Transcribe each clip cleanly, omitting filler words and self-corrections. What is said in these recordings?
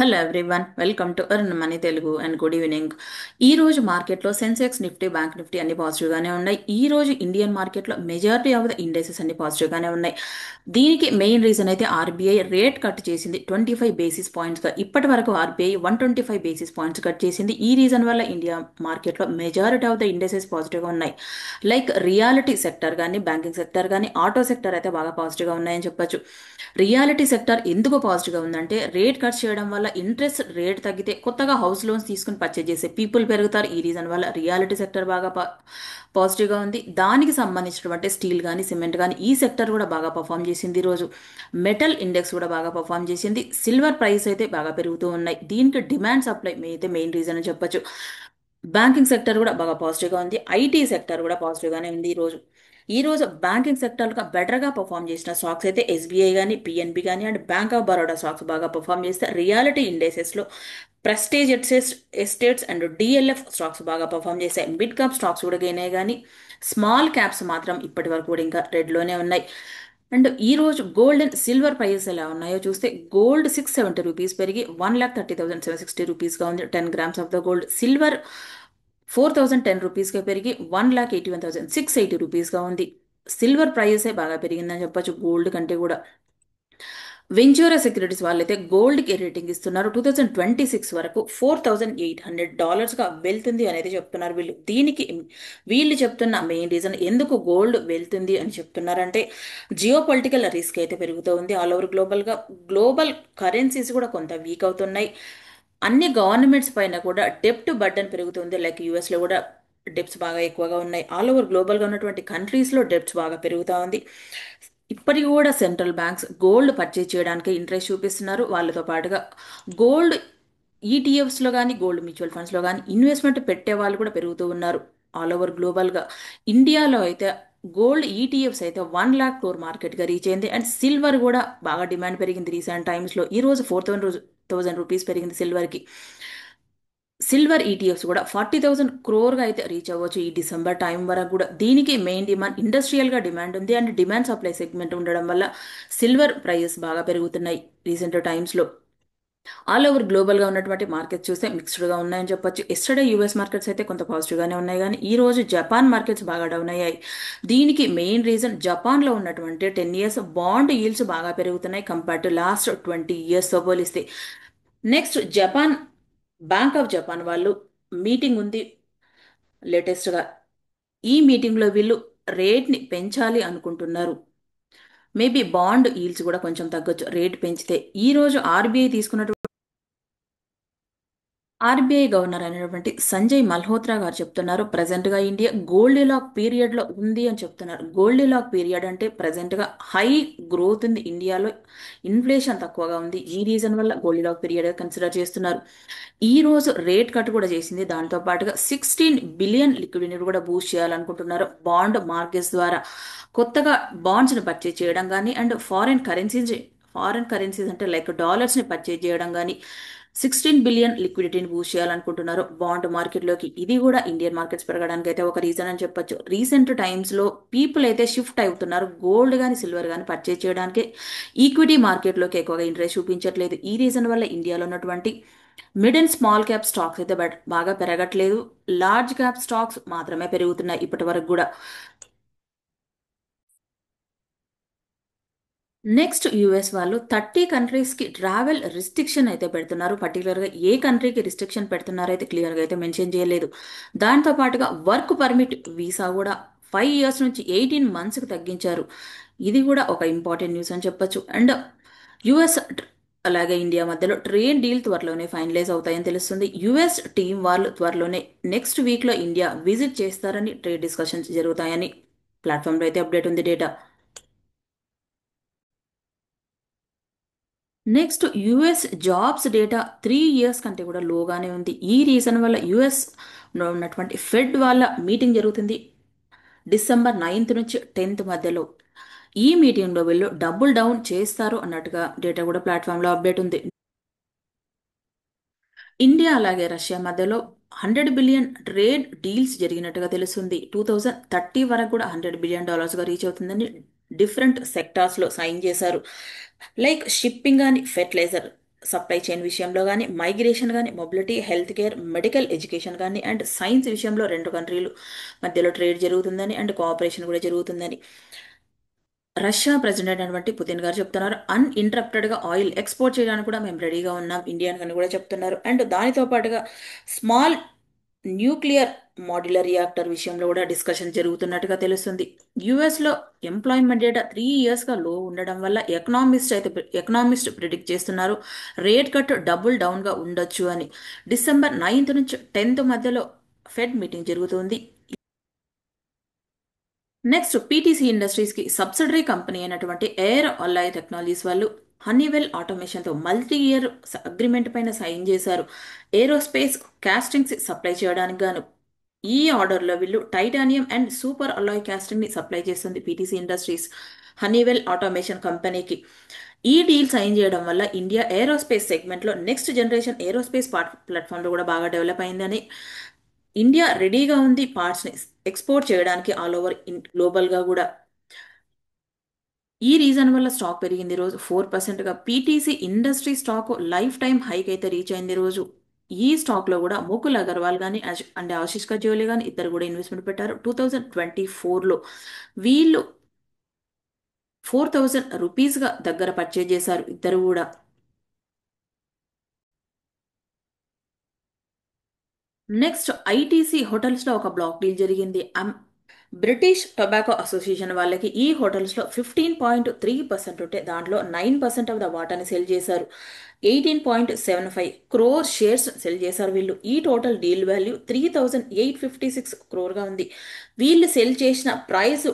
Hello everyone, welcome to earn money Telugu and good evening. ఈ రోజు మార్కెట్లో సెన్సెక్స్, నిఫ్టీ, బ్యాంక్ నిఫ్టీ అన్ని పాజిటివ్గానే ఉన్నాయి. ఈ రోజు ఇండియన్ మార్కెట్లో మెజారిటీ ఆఫ్ ద ఇండెక్సెస్ అన్ని పాజిటివ్గానే ఉన్నాయి. దీనికి మెయిన్ రీజన్ అయితే ఆర్బీఐ రేట్ కట్ చేసింది 25 బేసిస్ పాయింట్స్గా. ఇప్పటి వరకు ఆర్బీఐ 125 బేసిస్ పాయింట్స్ కట్ చేసింది. ఈ రీజన్ వల్ల ఇండియా మార్కెట్లో మెజారిటీ ఆఫ్ ద ఇండెక్సెస్ పాజిటివ్గా ఉన్నాయి. లైక్ రియాలిటీ సెక్టర్ కానీ, బ్యాంకింగ్ సెక్టర్ కానీ, ఆటో సెక్టర్ అయితే బాగా పాజిటివ్గా ఉన్నాయని చెప్పొచ్చు. రియాలిటీ సెక్టర్ ఎందుకు పాజిటివ్గా ఉందంటే, రేట్ కట్ చేయడం వల్ల ఇంట్రెస్ట్ రేట్ తగ్గితే కొత్తగా హౌస్ లోన్స్ తీసుకుని పర్చేజ్ చేసే పీపుల్ పెరుగుతారు. ఈ రీజన్ వల్ల రియాలిటీ సెక్టర్ బాగా పాజిటివ్గా ఉంది. దానికి సంబంధించినటువంటి స్టీల్ కానీ, సిమెంట్ కానీ ఈ సెక్టర్ కూడా బాగా పర్ఫామ్ చేసింది. ఈరోజు మెటల్ ఇండెక్స్ కూడా బాగా పర్ఫామ్ చేసింది. సిల్వర్ ప్రైస్ అయితే బాగా పెరుగుతూ ఉన్నాయి. దీనికి డిమాండ్ సప్లై అయితే మెయిన్ రీజన్ అని చెప్పొచ్చు. బ్యాంకింగ్ సెక్టర్ కూడా బాగా పాజిటివ్గా ఉంది. ఐటీ సెక్టర్ కూడా పాజిటివ్గానే ఉంది ఈ రోజు బ్యాంకింగ్ సెక్టర్గా బెటర్గా పర్ఫామ్ చేసిన స్టాక్స్ అయితే ఎస్బీఐ కానీ, పిఎన్బి కానీ and bank of Baroda stocks బాగా పర్ఫామ్ చేస్తే, రియాలిటీ ఇండెక్సెస్లో Prestige Estates and DLF stocks బాగా పర్ఫామ్ చేశాయి. మిడ్ క్యాప్ స్టాక్స్ కూడా గెయిన్ అయ్యాయి, కానీ స్మాల్ క్యాప్స్ మాత్రం ఇప్పటి వరకు కూడా ఇంకా రెడ్లోనే ఉన్నాయి. అండ్ ఈ రోజు గోల్డ్ అండ్ సిల్వర్ ప్రైజెస్ ఎలా ఉన్నాయో చూస్తే, గోల్డ్ 670 రూపీస్ పెరిగి 1,30,760 రూపీస్గా ఉంది 10 grams of the gold. Silver 4,010 రూపీస్గా పెరిగి 1,81,680 రూపీస్గా ఉంది. సిల్వర్ ప్రైజెసే బాగా పెరిగిందని చెప్పొచ్చు గోల్డ్ కంటే కూడా. వెంచూరా సెక్యూరిటీస్ వాళ్ళైతే గోల్డ్కి రేటింగ్ ఇస్తున్నారు. 2026 వరకు $4,800గా వెళ్తుంది అనేది చెప్తున్నారు వీళ్ళు. దీనికి వీళ్ళు చెప్తున్న మెయిన్ రీజన్ ఎందుకు గోల్డ్ వెళ్తుంది అని చెప్తున్నారంటే, జియో పొలిటికల్ రిస్క్ అయితే పెరుగుతూ ఉంది ఆల్ ఓవర్ గ్లోబల్గా. గ్లోబల్ కరెన్సీస్ కూడా కొంత వీక్ అవుతున్నాయి. అన్ని గవర్నమెంట్స్ పైన కూడా డెప్ట్ బర్డన్ పెరుగుతుంది. లైక్ యూఎస్లో కూడా డెప్ట్స్ బాగా ఎక్కువగా ఉన్నాయి. ఆల్ ఓవర్ గ్లోబల్గా ఉన్నటువంటి కంట్రీస్లో డెప్ట్స్ బాగా పెరుగుతూ ఉంది. ఇప్పటికి కూడా సెంట్రల్ బ్యాంక్స్ గోల్డ్ పర్చేజ్ చేయడానికి ఇంట్రెస్ట్ చూపిస్తున్నారు. వాళ్ళతో పాటుగా గోల్డ్ ఈటీఎఫ్స్లో కానీ, గోల్డ్ మ్యూచువల్ ఫండ్స్లో కానీ ఇన్వెస్ట్మెంట్ పెట్టే వాళ్ళు కూడా పెరుగుతూ ఉన్నారు ఆల్ ఓవర్ గ్లోబల్గా. ఇండియాలో అయితే గోల్డ్ ఈటీఎఫ్స్ అయితే 1 lakh crore మార్కెట్గా రీచ్ అయింది. అండ్ సిల్వర్ కూడా బాగా డిమాండ్ పెరిగింది రీసెంట్ టైమ్స్లో. ఈరోజు 4,000 రూపీస్ పెరిగింది సిల్వర్కి. సిల్వర్ ఈటీఎఫ్స్ కూడా 40,000 crore అయితే రీచ్ అవ్వచ్చు ఈ డిసెంబర్ టైం వరకు కూడా. దీనికి మెయిన్ డిమాండ్ ఇండస్ట్రియల్గా డిమాండ్ ఉంది అండ్ డిమాండ్ సప్లై సెగ్మెంట్ ఉండడం వల్ల సిల్వర్ ప్రైజెస్ బాగా పెరుగుతున్నాయి రీసెంట్ టైమ్స్లో. ఆల్ ఓవర్ గ్లోబల్గా ఉన్నటువంటి మార్కెట్స్ చూస్తే మిక్స్డ్గా ఉన్నాయని చెప్పొచ్చు. ఎస్టర్డే యూఎస్ మార్కెట్స్ అయితే కొంత పాజిటివ్గానే ఉన్నాయి, కానీ ఈ రోజు జపాన్ మార్కెట్స్ బాగా డౌన్ అయ్యాయి. దీనికి మెయిన్ రీజన్ జపాన్లో ఉన్నటువంటి 10 years బాండ్ yields బాగా పెరుగుతున్నాయి కంపేర్ టు లాస్ట్ 20 yearsతో పోలిస్తే. Next Japan bank of Japan వాళ్ళు మీటింగ్ ఉంది లేటెస్ట్గా. ఈ మీటింగ్లో వీళ్ళు రేట్ని పెంచాలి అనుకుంటున్నారు. మేబీ బాండ్ ఈల్డ్స్ కూడా కొంచెం తగ్గొచ్చు రేట్ పెంచితే. ఈ రోజు ఆర్బీఐ తీసుకున్నటువంటి ఆర్బీఐ గవర్నర్ అయినటువంటి సంజయ్ మల్హోత్రా గారు చెప్తున్నారు, ప్రజెంట్గా ఇండియా గోల్డ్ లాక్ పీరియడ్లో ఉంది అని చెప్తున్నారు. గోల్డ్ లాక్ పీరియడ్ అంటే ప్రజెంట్గా హై గ్రోత్ ఉంది ఇండియాలో, ఇన్ఫ్లేషన్ తక్కువగా ఉంది. ఈ రీజన్ వల్ల గోల్డ్ లాక్ పీరియడ్ కన్సిడర్ చేస్తున్నారు. ఈ రోజు రేట్ కట్ కూడా చేసింది. దాంతో పాటుగా 16 బిలియన్ లిక్విడిటీ కూడా బూస్ట్ చేయాలనుకుంటున్నారు బాండ్ మార్కెట్స్ ద్వారా. కొత్తగా బాండ్స్ని పర్చేజ్ చేయడం కానీ అండ్ ఫారెన్ కరెన్సీస్ అంటే లైక్ డాలర్స్ని పర్చేజ్ చేయడం కానీ 16 బిలియన్ లిక్విడిటీని బూస్ట్ చేయాలనుకుంటున్నారు బాండ్ మార్కెట్లోకి. ఇది కూడా ఇండియన్ మార్కెట్స్ పెరగడానికి అయితే ఒక రీజన్ అని చెప్పొచ్చు. రీసెంట్ టైమ్స్లో పీపుల్ అయితే షిఫ్ట్ అవుతున్నారు గోల్డ్ కానీ, సిల్వర్ కానీ పర్చేజ్ చేయడానికి. ఈక్విటీ మార్కెట్లోకి ఎక్కువగా ఇంట్రెస్ట్ చూపించట్లేదు. ఈ రీజన్ వల్ల ఇండియాలో ఉన్నటువంటి mid and small cap stocks అయితే బాగా పెరగట్లేదు. లార్జ్ క్యాప్ స్టాక్స్ మాత్రమే పెరుగుతున్నాయి ఇప్పటి వరకు కూడా. నెక్స్ట్ యుఎస్ వాళ్ళు 30 కంట్రీస్కి ట్రావెల్ రిస్ట్రిక్షన్ అయితే పెడుతున్నారు. పర్టికులర్గా ఏ కంట్రీకి రిస్ట్రిక్షన్ పెడుతున్నారో అయితే క్లియర్గా అయితే మెన్షన్ చేయలేదు. దాంతో పాటుగా వర్క్ పర్మిట్ వీసా కూడా 5 years నుంచి 18 monthsకి తగ్గించారు. ఇది కూడా ఒక ఇంపార్టెంట్ న్యూస్ అని చెప్పొచ్చు. అండ్ యుఎస్ అలాగే ఇండియా మధ్యలో ట్రేడ్ డీల్ త్వరలోనే ఫైనలైజ్ అవుతాయని తెలుస్తుంది. యుఎస్ టీం వాళ్ళు త్వరలోనే నెక్స్ట్ వీక్లో ఇండియా విజిట్ చేస్తారని, ట్రేడ్ డిస్కషన్స్ జరుగుతాయని ప్లాట్ఫామ్లో అయితే అప్డేట్ ఉంది data. Next US jobs data 3 years కంటే కూడా లోగానే ఉంది. ఈ రీజన్ వల్ల యుఎస్ ఉన్నటువంటి ఫెడ్ వాళ్ళ మీటింగ్ జరుగుతుంది December 9th నుంచి 10th మధ్యలో. ఈ మీటింగ్లో వీళ్ళు డబుల్ డౌన్ చేస్తారు అన్నట్టుగా డేటా కూడా ప్లాట్ఫామ్లో అప్డేట్ ఉంది. ఇండియా అలాగే రష్యా మధ్యలో 100 బిలియన్ ట్రేడ్ డీల్స్ జరిగినట్టుగా తెలుస్తుంది. 2030 వరకు కూడా $100 బిలియన్ రీచ్ అవుతుందని డిఫరెంట్ సెక్టార్స్లో సైన్ చేశారు. లైక్ షిప్పింగ్ అని, ఫెర్టిలైజర్, సప్లై చైన్ విషయంలో కానీ, మైగ్రేషన్ కానీ, mobility, health care, medical education కానీ అండ్ సైన్స్ విషయంలో రెండు కంట్రీలు మధ్యలో ట్రేడ్ జరుగుతుందని అండ్ కోఆపరేషన్ కూడా జరుగుతుందని రష్యా ప్రెసిడెంట్ అయినటువంటి పుతిన్ గారు చెప్తున్నారు. అన్ఇంటరప్టెడ్ గా ఆయిల్ ఎక్స్పోర్ట్ చేయడానికి కూడా మేము రెడీగా ఉన్నాం ఇండియన్ అని కూడా చెప్తున్నారు. అండ్ దానితో పాటుగా స్మాల్ న్యూక్లియర్ మాడ్యులర్ రియాక్టర్ విషయంలో కూడా డిస్కషన్ జరుగుతున్నట్టుగా తెలుస్తుంది. యుఎస్ లో ఎంప్లాయ్మెంట్ డేటా 3 ఇయర్స్ గా లో ఉండడం వల్ల ఎకనామిస్ట్ ప్రిడిక్ట్ చేస్తున్నారు రేట్ కట్ డబుల్ డౌన్ గా ఉండొచ్చు అని. డిసెంబర్ 9th నుంచి 10th మధ్యలో ఫెడ్ మీటింగ్ జరుగుతుంది. నెక్స్ట్ పీటీసీ ఇండస్ట్రీస్ కి సబ్సిడరీ కంపెనీ అయినటువంటి ఎయిర్ అలై టెక్నాలజీస్ వాళ్ళు హనీవెల్ ఆటోమేషన్ తో మల్టీ ఇయర్ అగ్రిమెంట్ పైన సైన్ చేశారు ఏరోస్పేస్ కాస్టింగ్స్ సప్లై చేయడానికి గాను. ఈ ఆర్డర్లో వీళ్ళు titanium and super alloy casting ని సప్లై చేస్తుంది పీటీసీ ఇండస్ట్రీస్ హనీవెల్ ఆటోమేషన్ కంపెనీకి. ఈ డీల్ సైన్ చేయడం వల్ల ఇండియా ఏరోస్పేస్ సెగ్మెంట్ లో నెక్స్ట్ జనరేషన్ ఏరోస్పేస్ ప్లాట్ఫామ్ లో కూడా బాగా డెవలప్ అయిందని ఇండియా రెడీగా ఉంది పార్ట్స్ ని ఎక్స్పోర్ట్ చేయడానికి ఆల్ ఓవర్ గ్లోబల్ గా కూడా. ఈ రీజన్ వల్ల స్టాక్ పెరిగింది ఈ రోజు 4% గా. PTC industry stock life time hike అయితే రీచ్ అయింది ఈ రోజు. ఈ స్టాక్ లో కూడా ముకుల్ అగర్వాల్ గానీ అండ్ ఆశిష్ కజోలి గానీ ఇద్దరు కూడా ఇన్వెస్ట్మెంట్ పెట్టారు 2024లో. వీళ్ళు 4000 రూపీస్ గా దగ్గర పర్చేజ్ చేశారు ఇద్దరు కూడా. నెక్స్ట్ ఐటీసీ హోటల్స్ లో ఒక బ్లాక్ డీల్ జరిగింది. బ్రిటిష్ టొబాకో అసోసియేషన్ వాళ్ళకి ఈ హోటల్స్ లో 15.3% ఉంటే దాంట్లో 9% ఆఫ్ ద వాటాని సెల్ చేశారు. 18.75 crore షేర్స్ సెల్ చేశారు వీళ్ళు. ఈ టోటల్ డీల్ వాల్యూ 3856 crore గా ఉంది. వీళ్ళు సెల్ చేసిన ప్రైస్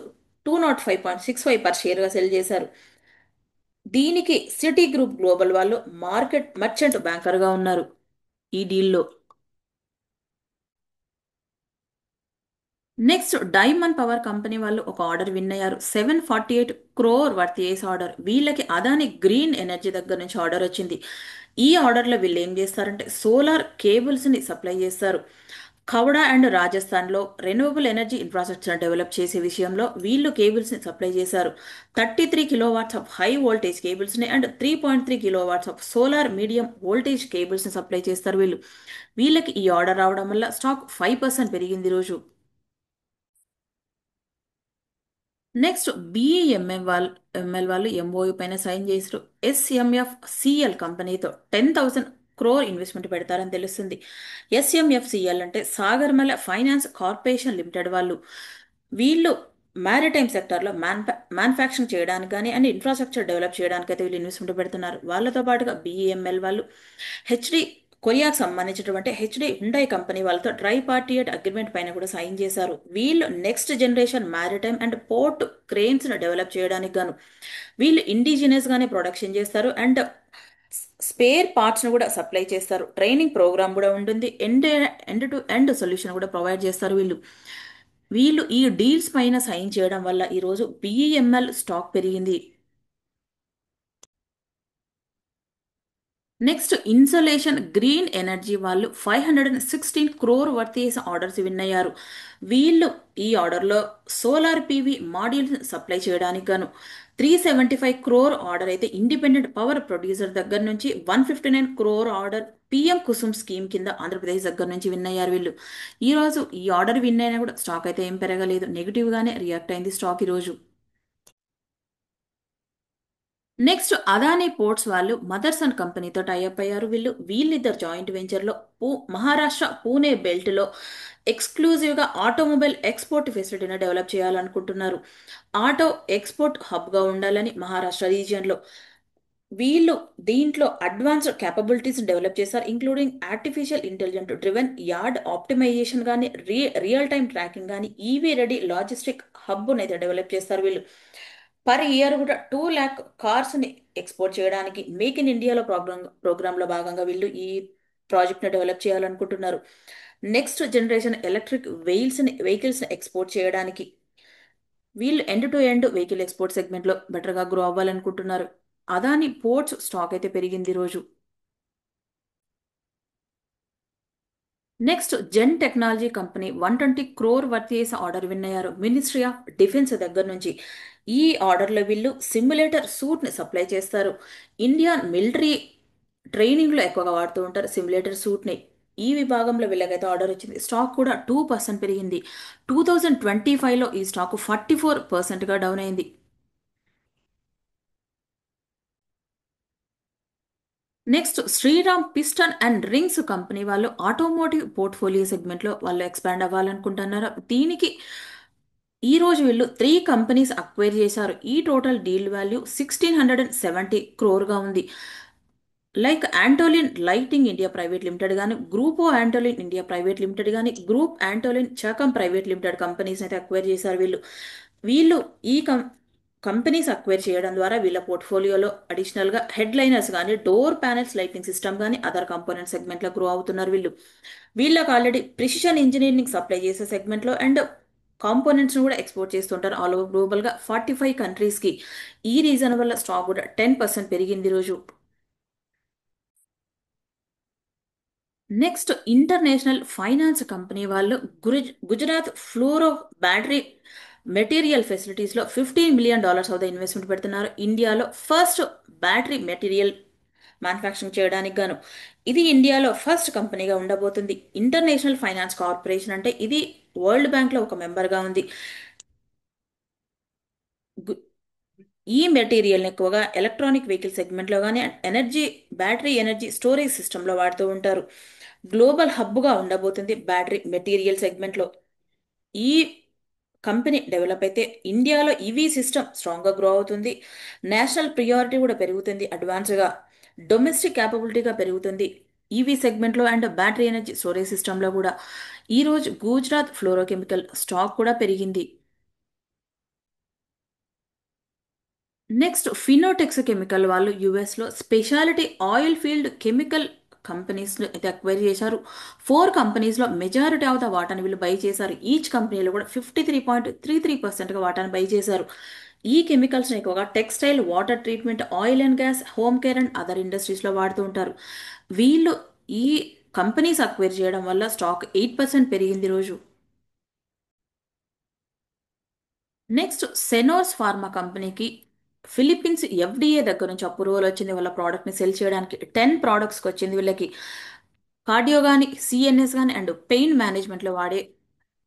205.65 పర్ షేర్ గా సెల్ చేశారు. దీనికి సిటీ గ్రూప్ గ్లోబల్ వాళ్ళు మార్కెట్ మర్చెంట్ బ్యాంకర్ గా ఉన్నారు ఈ డీల్లో. నెక్స్ట్ డైమండ్ పవర్ కంపెనీ వాళ్ళు ఒక ఆర్డర్ విన్ అయ్యారు 748 crore వర్త్ ఏస్ ఆర్డర్. వీళ్ళకి అదాని గ్రీన్ ఎనర్జీ దగ్గర నుంచి ఆర్డర్ వచ్చింది. ఈ ఆర్డర్లో వీళ్ళు ఏం చేస్తారంటే సోలార్ కేబుల్స్ ని సప్లై చేస్తారు. కౌడా అండ్ రాజస్థాన్ లో రెన్యూవబుల్ ఎనర్జీ ఇన్ఫ్రాస్ట్రక్చర్ డెవలప్ చేసే విషయంలో వీళ్ళు కేబుల్స్ ని సప్లై చేశారు. 33 kW of high voltage cables ని and 3.3 kW of solar medium voltage cables ని సప్లై చేస్తారు వీళ్ళు. వీళ్ళకి ఈ ఆర్డర్ రావడం వల్ల స్టాక్ 5% పెరిగింది ఈ రోజు. నెక్స్ట్ బిఈఎంఎం వాళ్ళు ఎంఎల్ వాళ్ళు ఎంఓయు పైన సైన్ చేసారు. ఎస్ఎంఎఫ్ సిఎల్ కంపెనీతో 10,000 crore ఇన్వెస్ట్మెంట్ పెడతారని తెలుస్తుంది. ఎస్ఎంఎఫ్సిఎల్ అంటే సాగర్మల ఫైనాన్స్ కార్పొరేషన్ లిమిటెడ్ వాళ్ళు. వీళ్ళు మ్యారిటైమ్ సెక్టార్లో మ్యానుఫ్యాక్చరింగ్ చేయడానికి కానీ అండ్ ఇన్ఫ్రాస్ట్రక్చర్ డెవలప్ చేయడానికి అయితే వీళ్ళు ఇన్వెస్ట్మెంట్ పెడుతున్నారు. వాళ్ళతో పాటుగా బిఈఎంఎల్ వాళ్ళు హెచ్డి కొరియాకు సంబంధించినటువంటి హెచ్డి హుండై కంపెనీ వాళ్ళతో ట్రై పార్టియేట్ అగ్రిమెంట్ పైన కూడా సైన్ చేశారు. వీళ్ళు next generation maritime and port cranes ను డెవలప్ చేయడానికి గాను వీళ్ళు ఇండిజినియస్ గానే ప్రొడక్షన్ చేస్తారు అండ్ స్పేర్ పార్ట్స్ ను కూడా సప్లై చేస్తారు. ట్రైనింగ్ ప్రోగ్రామ్ కూడా ఉంటుంది. ఎండ్ టు ఎండ్ సొల్యూషన్ కూడా ప్రొవైడ్ చేస్తారు వీళ్ళు. వీళ్ళు ఈ డీల్స్ పైన సైన్ చేయడం వల్ల ఈరోజు బిఈఎంఎల్ స్టాక్ పెరిగింది. నెక్స్ట్ ఇన్సోలేషన్ గ్రీన్ ఎనర్జీ వాళ్ళు 516 crore వర్త్ చేసిన ఆర్డర్స్ విన్ అయ్యారు. వీళ్ళు ఈ ఆర్డర్లో సోలార్ పీవీ మాడ్యూల్స్ సప్లై చేయడానికి గాను 375 crore ఆర్డర్ అయితే ఇండిపెండెంట్ పవర్ ప్రొడ్యూసర్ దగ్గర నుంచి 159 crore order PM Kusum scheme కింద ఆంధ్రప్రదేశ్ దగ్గర నుంచి విన్ అయ్యారు వీళ్ళు. ఈ రోజు ఈ ఆర్డర్ విన్ అయినా కూడా స్టాక్ అయితే ఏం పెరగలేదు, నెగిటివ్ గానే రియాక్ట్ అయింది స్టాక్ ఈ రోజు. నెక్స్ట్ అదానీ పోర్ట్స్ వాళ్ళు మదర్సన్ కంపెనీతో టైఅప్ అయ్యారు. వీళ్ళిద్దరు జాయింట్ వెంచర్లో మహారాష్ట్ర పూణే బెల్ట్లో ఎక్స్క్లూజివ్గా ఆటోమొబైల్ ఎక్స్పోర్ట్ ఫెసిలిటీని డెవలప్ చేయాలనుకుంటున్నారు. ఆటో ఎక్స్పోర్ట్ హబ్గా ఉండాలని మహారాష్ట్ర రీజియన్లో వీళ్ళు దీంట్లో అడ్వాన్స్డ్ క్యాపబిలిటీస్ డెవలప్ చేశారు, including artificial intelligent driven yard optimisation కానీ రియల్ టైమ్ ట్రాకింగ్ కానీ ఈవీ రెడీ లాజిస్టిక్ హబ్ అయితే డెవలప్ చేస్తారు వీళ్ళు. పర్ ఇయర్ కూడా 2 lakh కార్స్ ని ఎక్స్పోర్ట్ చేయడానికి మేక్ ఇన్ ఇండియాలో ప్రోగ్రామ్ లో భాగంగా వీళ్ళు ఈ ప్రాజెక్ట్ ని డెవలప్ చేయాలనుకుంటున్నారు. నెక్స్ట్ జనరేషన్ ఎలక్ట్రిక్ వెహికల్స్ ని ఎక్స్పోర్ట్ చేయడానికి వీళ్ళు end to end vehicle export segment లో బెటర్ గా గ్రో అవ్వాలనుకుంటున్నారు. అదాని పోర్ట్స్ స్టాక్ అయితే పెరిగింది ఈ రోజు. Next gen technology company 120 crore worth చేసి ఆర్డర్ విన్ అయ్యారు మినిస్ట్రీ ఆఫ్ డిఫెన్స్ దగ్గర నుంచి. ఈ ఆర్డర్లో వీళ్ళు సిమ్యులేటర్ సూట్ ని సప్లై చేస్తారు. ఇండియన్ మిలిటరీ ట్రైనింగ్లో ఎక్కువగా వాడుతూ ఉంటారు సిమ్యులేటర్ సూట్ని. ఈ విభాగంలో వీళ్ళకైతే ఆర్డర్ వచ్చింది. స్టాక్ కూడా 2% పెరిగింది. 2025లో ఈ స్టాక్ 44%గా డౌన్ అయింది. Next Sriram piston and rings company వాళ్ళు ఆటోమోటివ్ పోర్ట్ఫోలియో సెగ్మెంట్లో వాళ్ళు ఎక్స్పాండ్ అవ్వాలనుకుంటున్నారు. దీనికి ఈ రోజు వీళ్ళు 3 కంపెనీస్ అక్వైర్ చేశారు. ఈ టోటల్ డీల్ వాల్యూ 1670 క్రోర్గా ఉంది. Like Antolin lighting India private limited కానీ, గ్రూప్ ఓ యాంటోలిన్ ఇండియా ప్రైవేట్ లిమిటెడ్ కానీ, group Antolin Chakan private limited companies అయితే అక్వైర్ చేశారు వీళ్ళు. వీళ్ళు ఈ కంపెనీస్ అక్వైర్ చేయడం ద్వారా వీళ్ళ పోర్ట్ఫోలియోలో అడిషనల్గా హెడ్ లైనర్స్ కానీ, డోర్ ప్యానెల్స్ లైటింగ్ సిస్టమ్ కానీ, అదర్ కంపోనెంట్ సెగ్మెంట్లో గ్రో అవుతున్నారు వీళ్ళు. వీళ్ళకి ఆల్రెడీ ప్రిసిషన్ ఇంజనీరింగ్ సప్లై చేసే సెగ్మెంట్లో అండ్ కాంపోనెంట్స్ కూడా ఎక్స్పోర్ట్ చేస్తుంటారు ఆల్ ఓవర్ గ్లోబల్గా 45 కంట్రీస్కి. ఈ రీజన్ వల్ల స్టాక్ కూడా 10% పెరిగింది ఈరోజు. నెక్స్ట్ ఇంటర్నేషనల్ ఫైనాన్స్ కంపెనీ వాళ్ళు గుజరాత్ ఫ్లోరో బ్యాటరీ మెటీరియల్ ఫెసిలిటీస్లో $15 మిలియన్ అవుతా ఇన్వెస్ట్మెంట్ పెడుతున్నారు. ఇండియాలో ఫస్ట్ బ్యాటరీ మెటీరియల్ మ్యానుఫ్యాక్చరింగ్ చేయడానికి గాను. ఇది ఇండియాలో ఫస్ట్ కంపెనీగా ఉండబోతుంది. ఇంటర్నేషనల్ ఫైనాన్స్ కార్పొరేషన్ అంటే ఇది వరల్డ్ బ్యాంక్లో ఒక మెంబర్గా ఉంది. గు- ఈ మెటీరియల్ని ఎక్కువగా ఎలక్ట్రానిక్ వెహికల్ సెగ్మెంట్లో కానీ ఎనర్జీ బ్యాటరీ ఎనర్జీ స్టోరేజ్ సిస్టంలో వాడుతూ ఉంటారు. గ్లోబల్ హబ్గా ఉండబోతుంది బ్యాటరీ మెటీరియల్ సెగ్మెంట్లో. ఈ కంపెనీ డెవలప్ అయితే ఇండియాలో ఈవీ సిస్టమ్ స్ట్రాంగ్గా గ్రో అవుతుంది. నేషనల్ ప్రియారిటీ కూడా పెరుగుతుంది. అడ్వాన్స్గా డొమెస్టిక్ క్యాపబిలిటీగా పెరుగుతుంది ఈవీ సెగ్మెంట్లో అండ్ బ్యాటరీ ఎనర్జీ స్టోరేజ్ సిస్టంలో కూడా. ఈరోజు గుజరాత్ ఫ్లోరోకెమికల్ స్టాక్ కూడా పెరిగింది. నెక్స్ట్ ఫినోటెక్స్ కెమికల్ వాళ్ళు యుఎస్లో స్పెషాలిటీ ఆయిల్ ఫీల్డ్ కెమికల్ కంపెనీస్లో అయితే అక్వైర్ చేశారు. 4 కంపెనీస్లో మెజారిటీ ఆఫ్ ద వాటాని వీళ్ళు బై చేశారు. ఈచ్ కంపెనీలో కూడా 53.33%గా వాటాను బై చేశారు. ఈ కెమికల్స్ని ఎక్కువగా textile, water treatment, oil and gas, home care and other ఇండస్ట్రీస్లో వాడుతూ ఉంటారు. వీళ్ళు ఈ కంపెనీస్ అక్వైర్ చేయడం వల్ల స్టాక్ 8% పెరిగింది రోజు. నెక్స్ట్ సెనోస్ ఫార్మా కంపెనీకి ఫిలిప్పీన్స్ ఎఫ్డిఏ దగ్గర నుంచి అప్రూవల్ వచ్చింది వాళ్ళ ప్రోడక్ట్ని సెల్ చేయడానికి. 10 ప్రోడక్ట్స్కి వచ్చింది వీళ్ళకి. కార్డియో కానీ, సిఎన్ఎస్ కానీ అండ్ పెయిన్ మేనేజ్మెంట్లో వాడే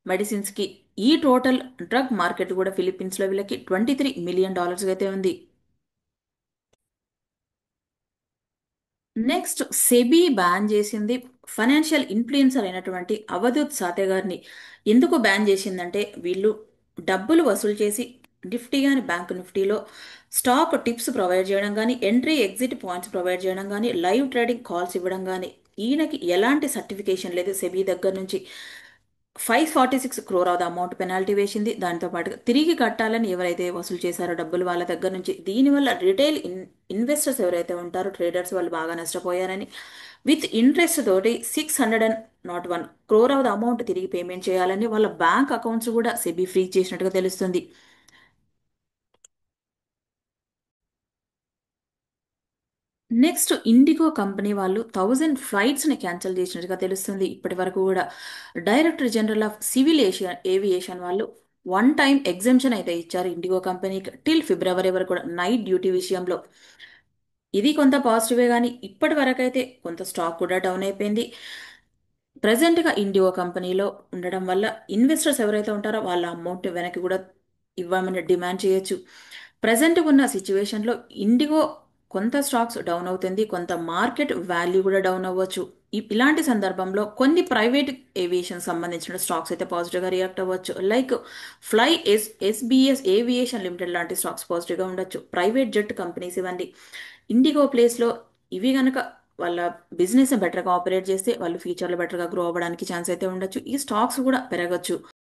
మెడిసిన్స్కి. ఈ టోటల్ డ్రగ్ మార్కెట్ కూడా ఫిలిప్పీన్స్లో వీళ్ళకి $23 మిలియన్ అయితే ఉంది. నెక్స్ట్ సెబీ బ్యాన్ చేసింది ఫైనాన్షియల్ ఇన్ఫ్లుయెన్సర్ అయినటువంటి అవధూత్ సాతే గారిని. ఎందుకు బ్యాన్ చేసిందంటే వీళ్ళు డబ్బులు వసూలు చేసి నిఫ్టీ కానీ బ్యాంక్ నిఫ్టీలో స్టాక్ టిప్స్ ప్రొవైడ్ చేయడం కానీ, ఎంట్రీ ఎగ్జిట్ పాయింట్స్ ప్రొవైడ్ చేయడం కానీ, లైవ్ ట్రేడింగ్ కాల్స్ ఇవ్వడం కానీ, ఈయనకి ఎలాంటి సర్టిఫికేషన్ లేదు సెబీ దగ్గర నుంచి. 546 crore of the amount penalty వేసింది. దాంతో పాటుగా తిరిగి కట్టాలని ఎవరైతే వసూలు చేశారో డబ్బులు వాళ్ళ దగ్గర నుంచి. దీనివల్ల రిటైల్ ఇన్వెస్టర్స్ ఎవరైతే ఉంటారో ట్రేడర్స్ వాళ్ళు బాగా నష్టపోయారని విత్ ఇంట్రెస్ట్ తోటి 601 క్రోర్ ఆఫ్ ద అమౌంట్ తిరిగి పేమెంట్ చేయాలని వాళ్ళ బ్యాంక్ అకౌంట్స్ కూడా సెబీ ఫ్రీజ్ చేసినట్టుగా తెలుస్తుంది. నెక్స్ట్ ఇండిగో కంపెనీ వాళ్ళు 1000 ఫ్లైట్స్ని క్యాన్సిల్ చేసినట్టుగా తెలుస్తుంది. ఇప్పటి వరకు కూడా director general of civil aviation వాళ్ళు వన్ టైం ఎగ్జంప్షన్ అయితే ఇచ్చారు ఇండిగో కంపెనీకి టిల్ ఫిబ్రవరి వరకు కూడా నైట్ డ్యూటీ విషయంలో. ఇది కొంత పాజిటివే కానీ ఇప్పటి వరకు అయితే కొంత స్టాక్ కూడా డౌన్ అయిపోయింది. ప్రజెంట్గా ఇండిగో కంపెనీలో ఉండడం వల్ల ఇన్వెస్టర్స్ ఎవరైతే ఉంటారో వాళ్ళ అమౌంట్ వెనక్కి కూడా ఇవ్వమని డిమాండ్ చేయొచ్చు. ప్రజెంట్ ఉన్న సిచ్యువేషన్లో ఇండిగో కొంత స్టాక్స్ డౌన్ అవుతుంది, కొంత మార్కెట్ వాల్యూ కూడా డౌన్ అవ్వచ్చు. ఇలాంటి సందర్భంలో కొన్ని ప్రైవేట్ ఏవియేషన్ సంబంధించిన స్టాక్స్ అయితే పాజిటివ్గా రియాక్ట్ అవ్వచ్చు. లైక్ ఎస్బిఎస్ ఏవియేషన్ లిమిటెడ్ లాంటి స్టాక్స్ పాజిటివ్గా ఉండొచ్చు. ప్రైవేట్ జెట్ కంపెనీస్ ఇవ్వండి. ఇండిగో ప్లేస్లో ఇవి గనక వాళ్ళ బిజినెస్ బెటర్గా ఆపరేట్ చేస్తే వాళ్ళు ఫ్యూచర్లో బెటర్గా గ్రో అవ్వడానికి ఛాన్స్ అయితే ఉండొచ్చు. ఈ స్టాక్స్ కూడా పెరగచ్చు.